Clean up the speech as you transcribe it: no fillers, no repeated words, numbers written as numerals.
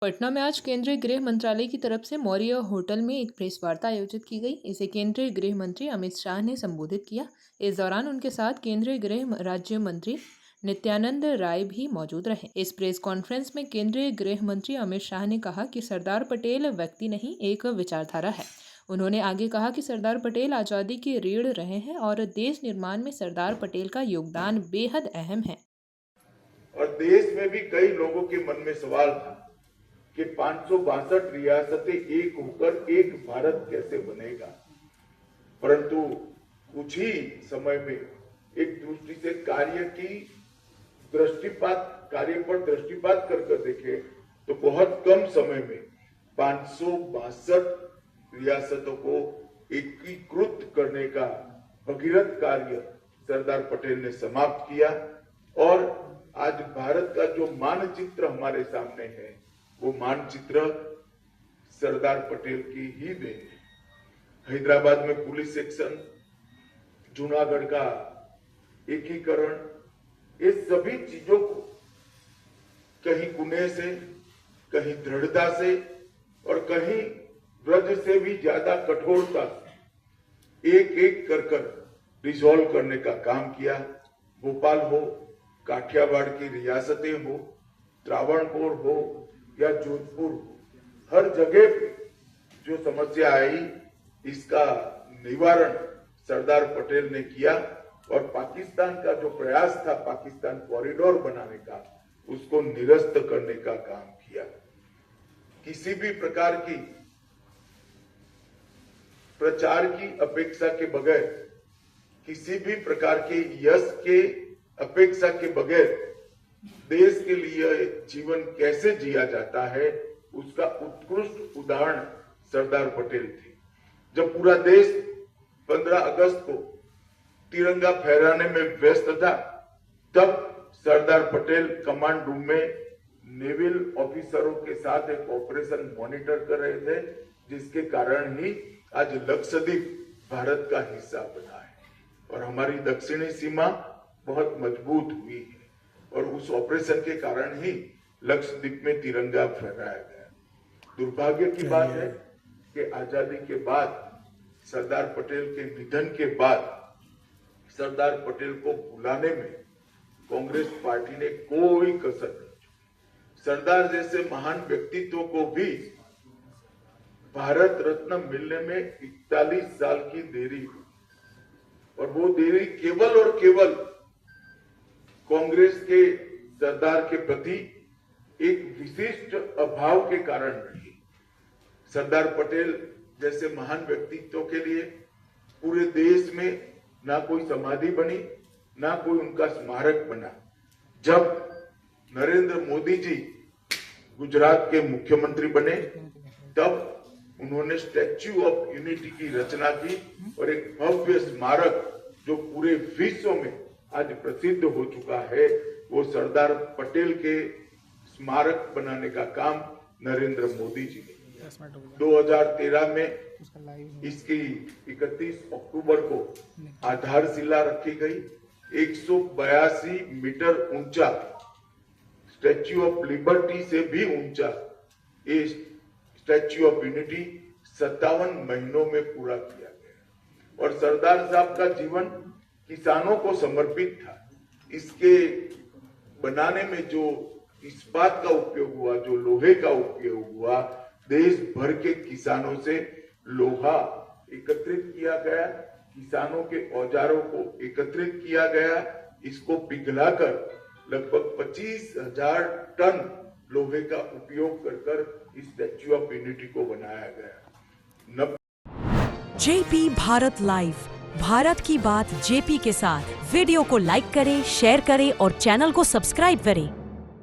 पटना में आज केंद्रीय गृह मंत्रालय की तरफ से मौर्य होटल में एक प्रेस वार्ता आयोजित की गई। इसे केंद्रीय गृह मंत्री अमित शाह ने संबोधित किया। इस दौरान उनके साथ केंद्रीय गृह राज्य मंत्री नित्यानंद राय भी मौजूद रहे। इस प्रेस कॉन्फ्रेंस में केंद्रीय गृह मंत्री अमित शाह ने कहा कि सरदार पटेल व्यक्ति नहीं, एक विचारधारा है। उन्होंने आगे कहा कि सरदार पटेल आज़ादी के रीढ़ रहे हैं और देश निर्माण में सरदार पटेल का योगदान बेहद अहम है। और देश में भी कई लोगों के मन में सवाल था कि 562 रियासतें एक होकर एक भारत कैसे बनेगा, परंतु कुछ ही समय में एक दृष्टि से कार्य पर दृष्टिपात कर देखे तो बहुत कम समय में 562 रियासतों को एकीकृत करने का भगीरथ कार्य सरदार पटेल ने समाप्त किया। और आज भारत का जो मानचित्र हमारे सामने है, वो मानचित्र सरदार पटेल की ही देन है। हैदराबाद में पुलिस सेक्शन, जूनागढ़ का एकीकरण, ये सभी चीजों को कहीं गुने से, कहीं दृढ़ता से और कहीं ब्रज से भी ज्यादा कठोरता से एक एक कर रिजॉल्व करने का काम किया। भोपाल हो, काठियावाड़ की रियासतें हो, त्रावणकोर हो या जोधपुर, हर जगह पे जो समस्या आई, इसका निवारण सरदार पटेल ने किया। और पाकिस्तान का जो प्रयास था पाकिस्तान कॉरिडोर बनाने का, उसको निरस्त करने का काम किया। किसी भी प्रकार की प्रचार की अपेक्षा के बगैर, किसी भी प्रकार के यश के अपेक्षा के बगैर देश के लिए जीवन कैसे जिया जाता है, उसका उत्कृष्ट उदाहरण सरदार पटेल थे। जब पूरा देश 15 अगस्त को तिरंगा फहराने में व्यस्त था, तब सरदार पटेल कमांड रूम में नेवल ऑफिसरों के साथ एक ऑपरेशन मॉनिटर कर रहे थे, जिसके कारण ही आज लक्षद्वीप भारत का हिस्सा बना है और हमारी दक्षिणी सीमा बहुत मजबूत हुई है। और उस ऑपरेशन के कारण ही लक्षद्वीप में तिरंगा फहराया गया। दुर्भाग्य की बात है कि आजादी के बाद, सरदार पटेल के निधन के बाद, सरदार पटेल को भुलाने में कांग्रेस पार्टी ने कोई कसर नहीं छोड़ी। सरदार जैसे महान व्यक्तित्व को भी भारत रत्न मिलने में 41 साल की देरी हुई, और वो देरी केवल और केवल कांग्रेस के सरदार के प्रति एक विशिष्ट अभाव के कारण रही। सरदार पटेल जैसे महान व्यक्तित्व के लिए पूरे देश में ना कोई समाधि बनी, ना कोई उनका स्मारक बना। जब नरेंद्र मोदी जी गुजरात के मुख्यमंत्री बने, तब उन्होंने स्टैच्यू ऑफ यूनिटी की रचना की और एक भव्य स्मारक जो पूरे विश्व में आज प्रसिद्ध हो चुका है, वो सरदार पटेल के स्मारक बनाने का काम नरेंद्र मोदी जी ने। 2013 में इसकी 31 अक्टूबर को आधारशिला रखी गई। 182 मीटर ऊंचा, स्टैच्यू ऑफ लिबर्टी से भी ऊंचा ये स्टैच्यू ऑफ यूनिटी 57 महीनों में पूरा किया गया। और सरदार साहब का जीवन किसानों को समर्पित था। इसके बनाने में जो इस्पात का उपयोग हुआ, जो लोहे का उपयोग हुआ, देश भर के किसानों से लोहा एकत्रित किया गया, किसानों के औजारों को एकत्रित किया गया। इसको पिघलाकर लगभग 25,000 टन लोहे का उपयोग कर इस स्टैच्यू ऑफ यूनिटी को बनाया गया। जेपी भारत लाइव, भारत की बात जेपी के साथ। वीडियो को लाइक करें, शेयर करें और चैनल को सब्सक्राइब करें।